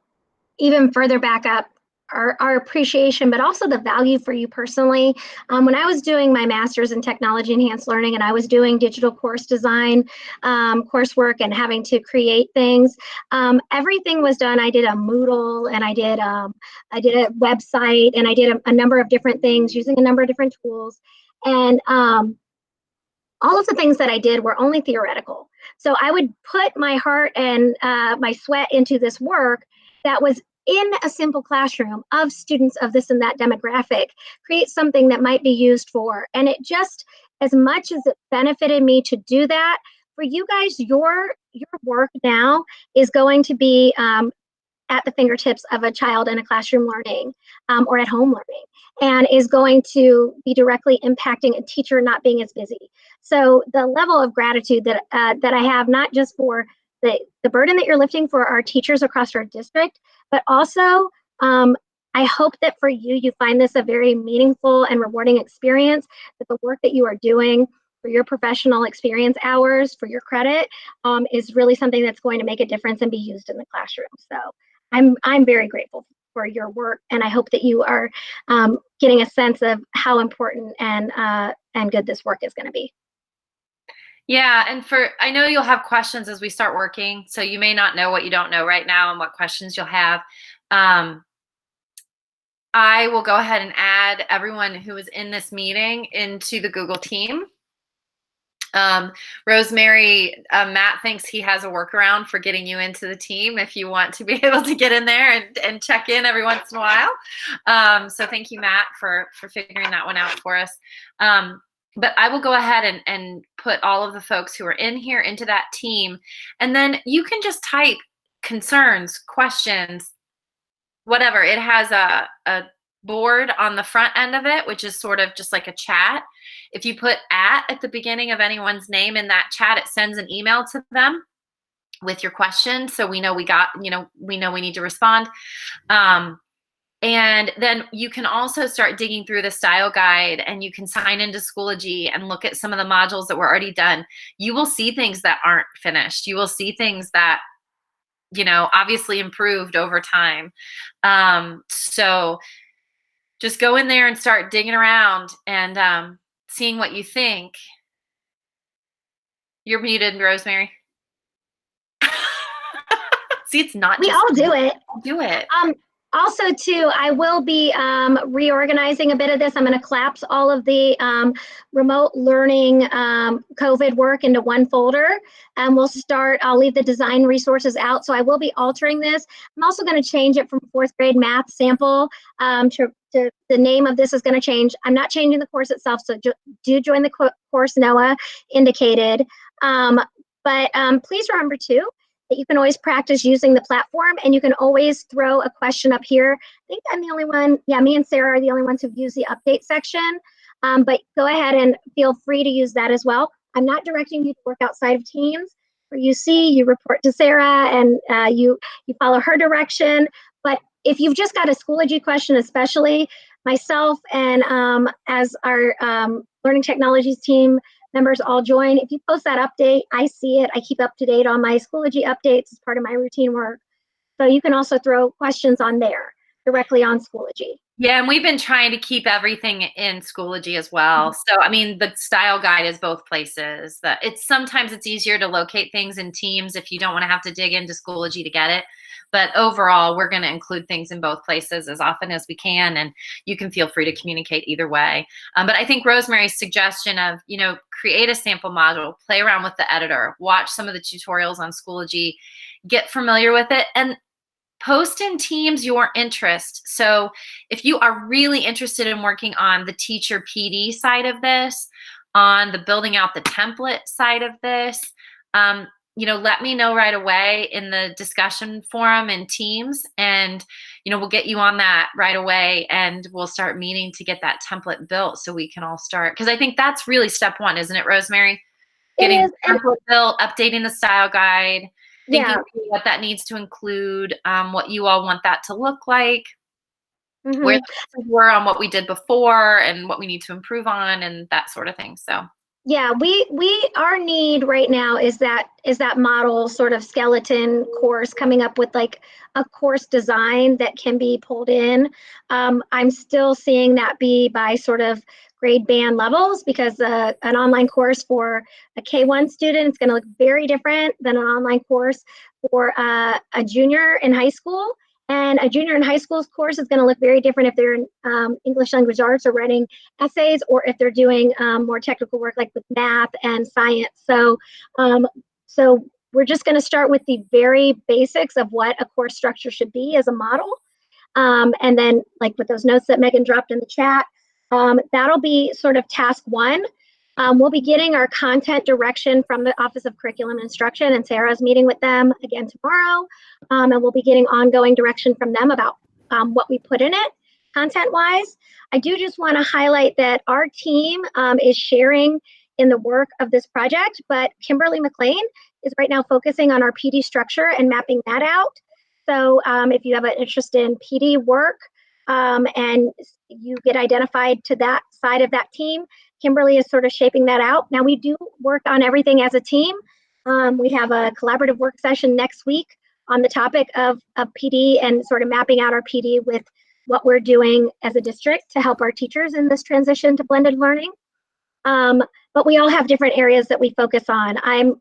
even further back up our appreciation, but also the value for you personally. When I was doing my master's in technology enhanced learning, and I was doing digital course design coursework and having to create things, everything was done. I did a Moodle, and I did a website, and I did a number of different things using a number of different tools. And all of the things that I did were only theoretical. So I would put my heart and my sweat into this work that was in a simple classroom of students of this and that demographic, create something that might be used for. And it just, as much as it benefited me to do that, for you guys, your work now is going to be at the fingertips of a child in a classroom learning or at home learning, and is going to be directly impacting a teacher not being as busy. So the level of gratitude that I have, not just for the burden that you're lifting for our teachers across our district, but also I hope that for you, you find this a very meaningful and rewarding experience, that the work that you are doing for your professional experience hours, for your credit, is really something that's going to make a difference and be used in the classroom. So I'm very grateful for your work, and I hope that you are getting a sense of how important and good this work is going to be. Yeah, and I know you'll have questions as we start working, so you may not know what you don't know right now and what questions you'll have. I will go ahead and add everyone who was in this meeting into the Google team. Rosemary, Matt thinks he has a workaround for getting you into the team if you want to be able to get in there and check in every once in a while. So thank you, Matt, for figuring that one out for us. But I will go ahead and put all of the folks who are in here into that team. And then you can just type concerns, questions, whatever. It has a board on the front end of it, which is sort of just like a chat. If you put at the beginning of anyone's name in that chat, it sends an email to them with your question. So we know we need to respond. And then you can also start digging through the style guide, and you can sign into Schoology and look at some of the modules that were already done. You will see things that aren't finished. You will see things that, obviously improved over time. So just go in there and start digging around and seeing what you think. You're muted, Rosemary. See, it's not. We all do it. Do it. Also, too, I will be reorganizing a bit of this. I'm going to collapse all of the remote learning COVID work into one folder, and I'll leave the design resources out. So I will be altering this. I'm also going to change it from 4th grade math sample to the name of this is going to change. I'm not changing the course itself, so do join the course Noah indicated. But please remember, too, that you can always practice using the platform, and you can always throw a question up here. I think I'm the only one. Yeah, me and Sarah are the only ones who've used the update section. But go ahead and feel free to use that as well. I'm not directing you to work outside of Teams. For UC, you report to Sarah and you follow her direction. But if you've just got a Schoology question, especially myself and as our Learning Technologies team members all join. If you post that update, I see it. I keep up to date on my Schoology updates as part of my routine work. So you can also throw questions on there directly on Schoology. Yeah, and we've been trying to keep everything in Schoology as well. So, I mean, the style guide is both places. Sometimes it's easier to locate things in Teams if you don't want to have to dig into Schoology to get it. But overall, we're going to include things in both places as often as we can, and you can feel free to communicate either way. But I think Rosemary's suggestion of, create a sample module, play around with the editor, watch some of the tutorials on Schoology, get familiar with it, and post in Teams your interest. So if you are really interested in working on the teacher PD side of this, on the building out the template side of this, let me know right away in the discussion forum in Teams, and we'll get you on that right away, and we'll start meeting to get that template built so we can all start. Because I think that's really step one, isn't it, Rosemary? Getting the template built, updating the style guide, thinking through what that needs to include, what you all want that to look like, where the we're on what we did before and what we need to improve on, and that sort of thing. So yeah, our need right now is that model sort of skeleton course, coming up with like a course design that can be pulled in. I'm still seeing that be by sort of grade band levels, because an online course for a K1 student is going to look very different than an online course for a junior in high school. And a junior in high school's course is going to look very different if they're in English language arts or writing essays, or if they're doing more technical work like with math and science. So we're just going to start with the very basics of what a course structure should be as a model. And then, like with those notes that Megan dropped in the chat, that'll be sort of task one. We'll be getting our content direction from the Office of Curriculum and Instruction, and Sarah's meeting with them again tomorrow. And we'll be getting ongoing direction from them about what we put in it content-wise. I do just want to highlight that our team is sharing in the work of this project, but Kimberly McLean is right now focusing on our PD structure and mapping that out. So if you have an interest in PD work and you get identified to that side of that team, Kimberly is sort of shaping that out. Now, we do work on everything as a team. We have a collaborative work session next week on the topic of PD and sort of mapping out our PD with what we're doing as a district to help our teachers in this transition to blended learning. But we all have different areas that we focus on. I'm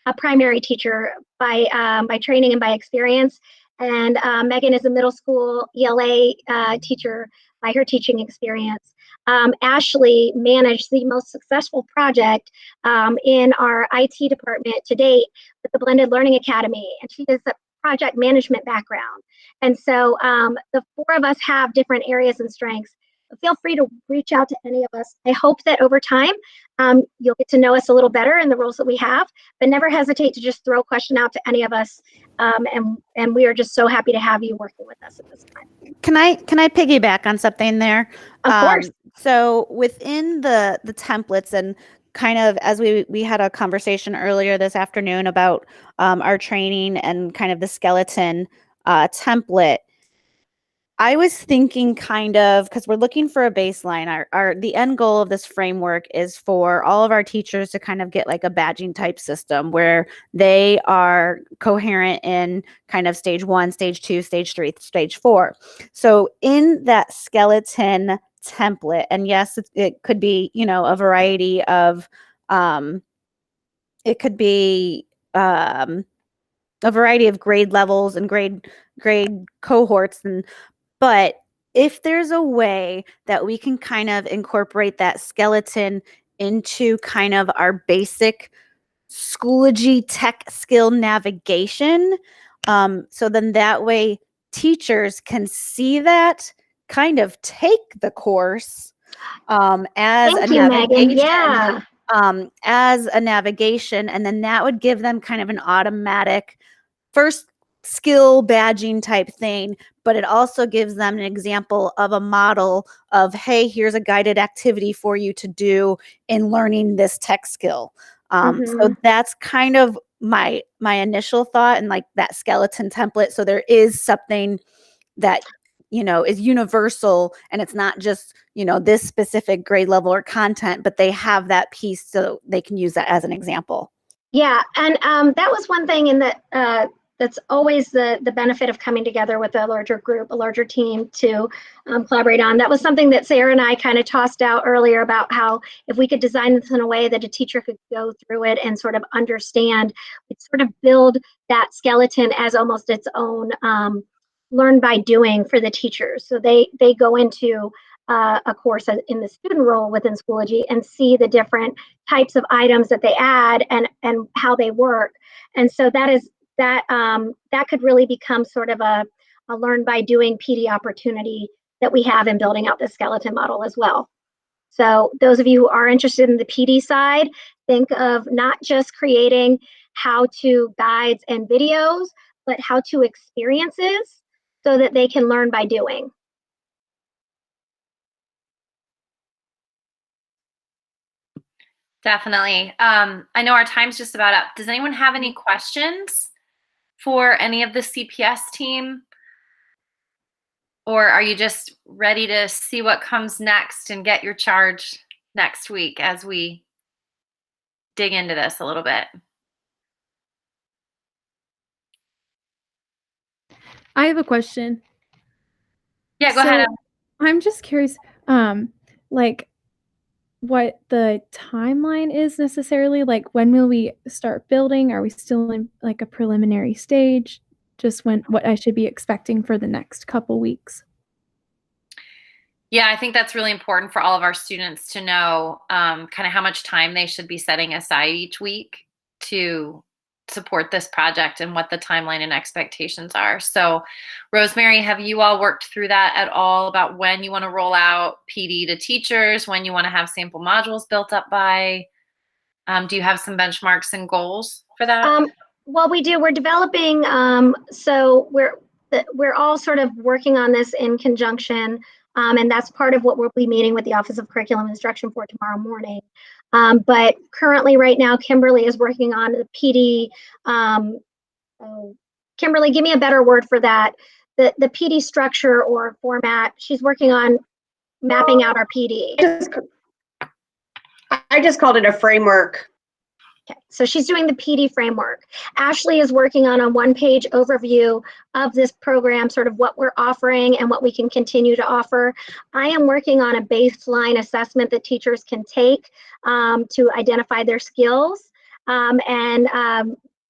a primary teacher by training and by experience. And Megan is a middle school ELA teacher by her teaching experience. Ashley managed the most successful project in our IT department to date with the Blended Learning Academy, and she has a project management background. And so the four of us have different areas and strengths. Feel free to reach out to any of us. I hope that over time you'll get to know us a little better in the roles that we have, but never hesitate to just throw a question out to any of us. And we are just so happy to have you working with us at this time. Can I piggyback on something there? Of course. So within the templates, and kind of as we had a conversation earlier this afternoon about our training and kind of the skeleton template, I was thinking kind of, because we're looking for a baseline, the end goal of this framework is for all of our teachers to kind of get like a badging type system where they are coherent in kind of stage 1, stage 2, stage 3, stage 4. So in that skeleton template, and yes, it could be, a variety of, it could be a variety of grade levels and grade cohorts, but if there's a way that we can kind of incorporate that skeleton into kind of our basic Schoology tech skill navigation, so then that way teachers can see that, kind of take the course as Thank a you, navigation. Megan. Yeah. As a navigation, and then that would give them kind of an automatic first skill badging type thing, but it also gives them an example of a model of, hey, here's a guided activity for you to do in learning this tech skill. So that's kind of my initial thought, and like that skeleton template. So there is something that is universal, and it's not just this specific grade level or content, but they have that piece so they can use that as an example. Yeah, and that was one thing in that that's always the benefit of coming together with a larger group, a larger team to collaborate on. That was something that Sarah and I kind of tossed out earlier about how if we could design this in a way that a teacher could go through it and sort of understand, we'd sort of build that skeleton as almost its own learn by doing for the teachers. So they go into a course in the student role within Schoology and see the different types of items that they add and how they work. And so that could really become sort of a learn by doing PD opportunity that we have in building out the skeleton model as well. So those of you who are interested in the PD side, think of not just creating how-to guides and videos, but how-to experiences so that they can learn by doing. Definitely. I know our time's just about up. Does anyone have any questions for any of the CPS team? Or are you just ready to see what comes next and get your charge next week as we dig into this a little bit? I have a question. Yeah, go ahead. I'm just curious, like what the timeline is necessarily. Like, when will we start building? Are we still in like a preliminary stage? Just what I should be expecting for the next couple weeks. Yeah, I think that's really important for all of our students to know kind of how much time they should be setting aside each week to support this project and what the timeline and expectations are. So, Rosemary, have you all worked through that at all about when you want to roll out PD to teachers, when you want to have sample modules built up by? Do you have some benchmarks and goals for that? Well, we do. We're developing. So we're all sort of working on this in conjunction. And that's part of what we'll be meeting with the Office of Curriculum Instruction for tomorrow morning. But currently, right now, Kimberly is working on the PD. Kimberly, give me a better word for that. The PD structure or format. She's working on mapping out our PD. I just called it a framework. Okay, so she's doing the PD framework. Ashley is working on a one-page overview of this program, sort of what we're offering and what we can continue to offer. I am working on a baseline assessment that teachers can take to identify their skills.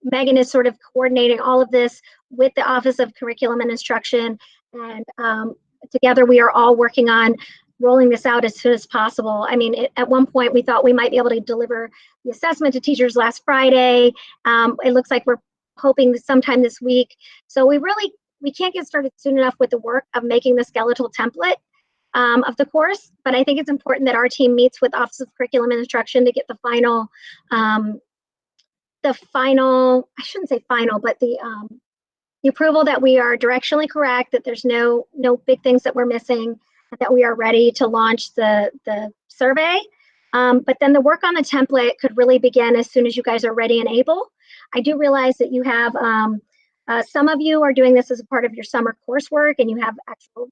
Megan is sort of coordinating all of this with the Office of Curriculum and Instruction. And together we are all working on rolling this out as soon as possible. I mean, at one point we thought we might be able to deliver the assessment to teachers last Friday. It looks like we're hoping sometime this week. So we can't get started soon enough with the work of making the skeletal template of the course, but I think it's important that our team meets with Office of Curriculum and Instruction to get the final, I shouldn't say final, but the approval that we are directionally correct, that there's no big things that we're missing, that we are ready to launch the survey. But then the work on the template could really begin as soon as you guys are ready and able. I do realize that you have, some of you are doing this as a part of your summer coursework, and you have actual,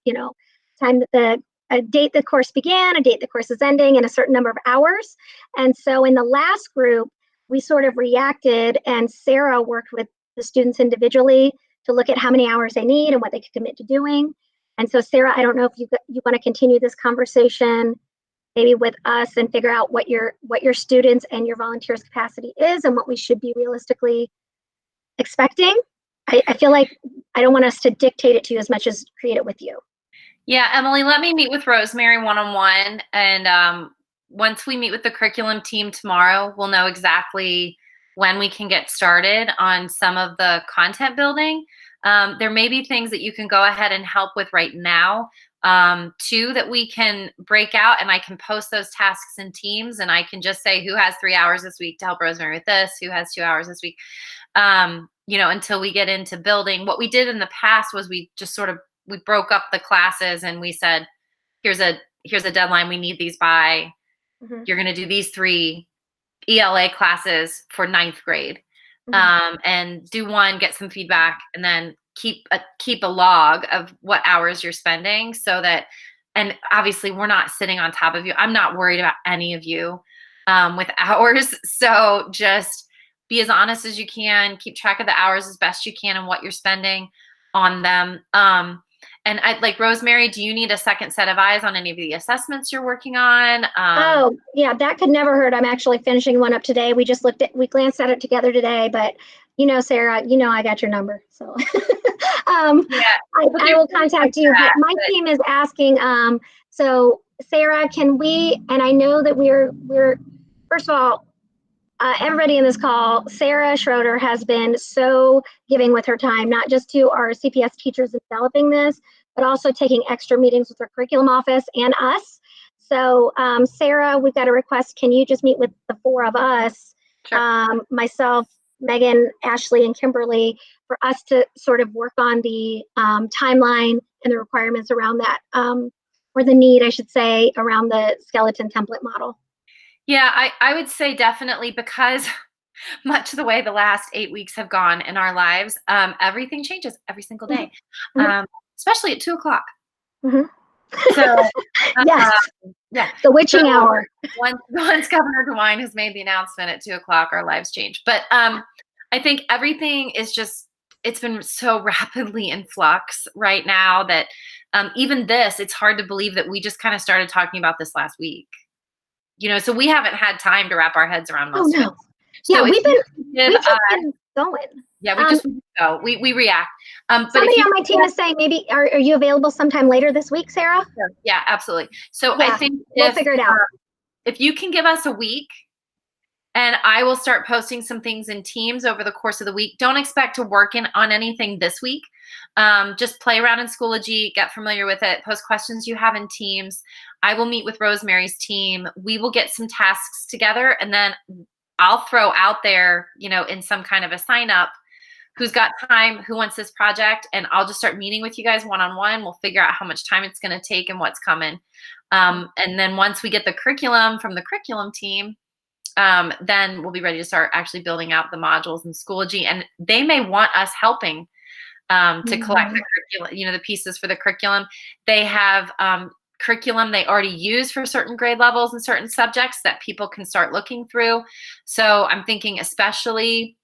time that a date the course began, a date the course is ending, and a certain number of hours. And so in the last group, we sort of reacted, and Sarah worked with the students individually to look at how many hours they need and what they could commit to doing. And so Sarah, I don't know if you want to continue this conversation maybe with us and figure out what your students and your volunteers' capacity is and what we should be realistically expecting. I feel like I don't want us to dictate it to you as much as create it with you. Yeah, Emily, let me meet with Rosemary one-on-one. And once we meet with the curriculum team tomorrow, we'll know exactly when we can get started on some of the content building. There may be things that you can go ahead and help with right now, too, that we can break out, and I can post those tasks in teams, and I can just say who has 3 hours this week to help Rosemary with this, who has 2 hours this week. Until we get into building. What we did in the past was we broke up the classes and we said, here's a deadline, we need these by. Mm-hmm. You're going to do these 3 ELA classes for 9th grade. Mm-hmm. And do one, get some feedback, and then keep a log of what hours you're spending, so that, and obviously we're not sitting on top of you. I'm not worried about any of you with hours. So just be as honest as you can, keep track of the hours as best you can and what you're spending on them. And Rosemary, do you need a second set of eyes on any of the assessments you're working on? Oh, yeah, that could never hurt. I'm actually finishing one up today. We glanced at it together today, but Sarah, I got your number. So yeah, I will contact you. But my team is asking, so Sarah, can we, and I know that we're first of all, everybody in this call, Sarah Schroeder has been so giving with her time, not just to our CPS teachers in developing this, but also taking extra meetings with our curriculum office and us. So Sarah, we've got a request. Can you just meet with the 4 of us, sure. Myself, Megan, Ashley, and Kimberly, for us to sort of work on the timeline and the requirements around that, or the need, I should say, around the skeleton template model? Yeah, I would say definitely, because much of the way the last 8 weeks have gone in our lives, everything changes every single day, mm-hmm. Especially at 2:00. Mm-hmm. So, yes, yeah, the witching hour. Once Governor DeWine has made the announcement at 2:00, our lives change. But I think everything is it's been so rapidly in flux right now that even this, it's hard to believe that we just kind of started talking about this last week. So we haven't had time to wrap our heads around most of it. So yeah, we've just been going. Yeah, we just go. We react. Somebody on my team is saying, maybe are you available sometime later this week, Sarah? Yeah, absolutely. So yeah, I think we'll figure it out. If you can give us a week, and I will start posting some things in teams over the course of the week. Don't expect to work on anything this week. Just play around in Schoology, get familiar with it, post questions you have in teams. I will meet with Rosemary's team. We will get some tasks together, and then I'll throw out there, in some kind of a sign up, who's got time, who wants this project, and I'll just start meeting with you guys one-on-one. We'll figure out how much time it's going to take and what's coming. And then once we get the curriculum from the curriculum team, then we'll be ready to start actually building out the modules in Schoology. And they may want us helping to collect the curriculum, the pieces for the curriculum. They have curriculum they already use for certain grade levels and certain subjects that people can start looking through. So I'm thinking especially,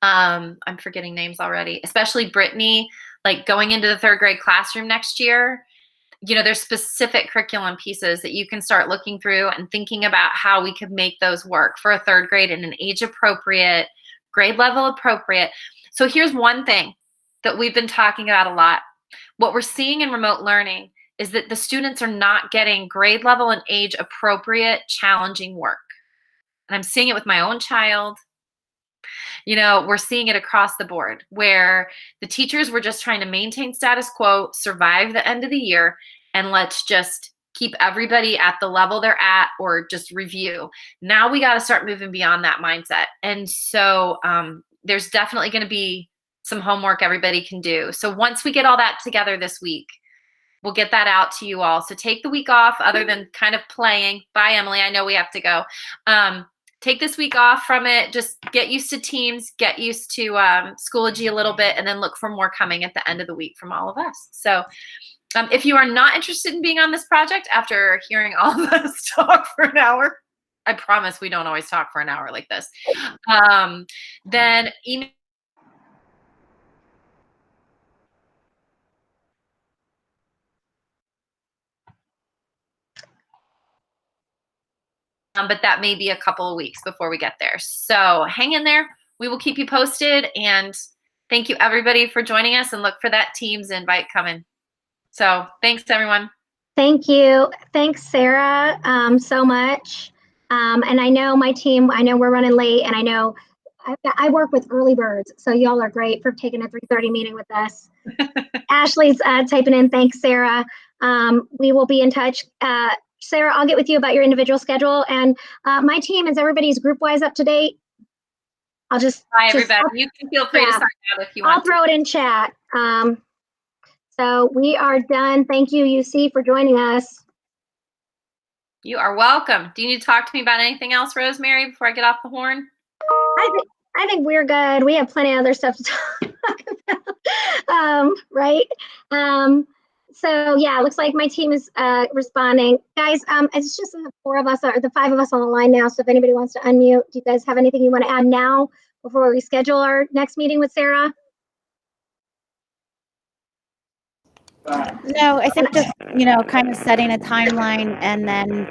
I'm forgetting names already, especially Brittany, like going into the 3rd grade classroom next year, there's specific curriculum pieces that you can start looking through and thinking about how we could make those work for a 3rd grade in an age appropriate grade level appropriate. So here's one thing that we've been talking about a lot. What we're seeing in remote learning is that the students are not getting grade level and age appropriate challenging work. And I'm seeing it with my own child. You know, we're seeing it across the board where the teachers were just trying to maintain status quo, survive the end of the year, and let's just keep everybody at the level they're at or just review. Now we got to start moving beyond that mindset. And so there's definitely going to be some homework everybody can do. So once we get all that together this week, we'll get that out to you all. So take the week off other than kind of playing. Bye, Emily. I know we have to go. Take this week off from it. Just get used to Teams, get used to Schoology a little bit, and then look for more coming at the end of the week from all of us. So if you are not interested in being on this project after hearing all of us talk for an hour, I promise we don't always talk for an hour like this, then email. But that may be a couple of weeks before we get there. So hang in there. We will keep you posted. And thank you, everybody, for joining us. And look for that Teams invite coming. So thanks, everyone. Thank you. Thanks, Sarah, so much. And I know my team, I know we're running late, and I know I work with early birds. So y'all are great for taking a 3:30 meeting with us. Ashley's typing in, thanks, Sarah. We will be in touch. Sarah, I'll get with you about your individual schedule. And my team, is everybody's group-wise up to date? I'll just— Bye, everybody. You can feel free to sign out if you want. I'll throw it in chat. So we are done. Thank you, UC, for joining us. You are welcome. Do you need to talk to me about anything else, Rosemary, before I get off the horn? I think we're good. We have plenty of other stuff to talk about, right? So yeah, it looks like my team is responding. Guys, it's just the 4 of us, or the 5 of us on the line now. So if anybody wants to unmute, do you guys have anything you want to add now before we schedule our next meeting with Sarah? No, I think just, kind of setting a timeline and then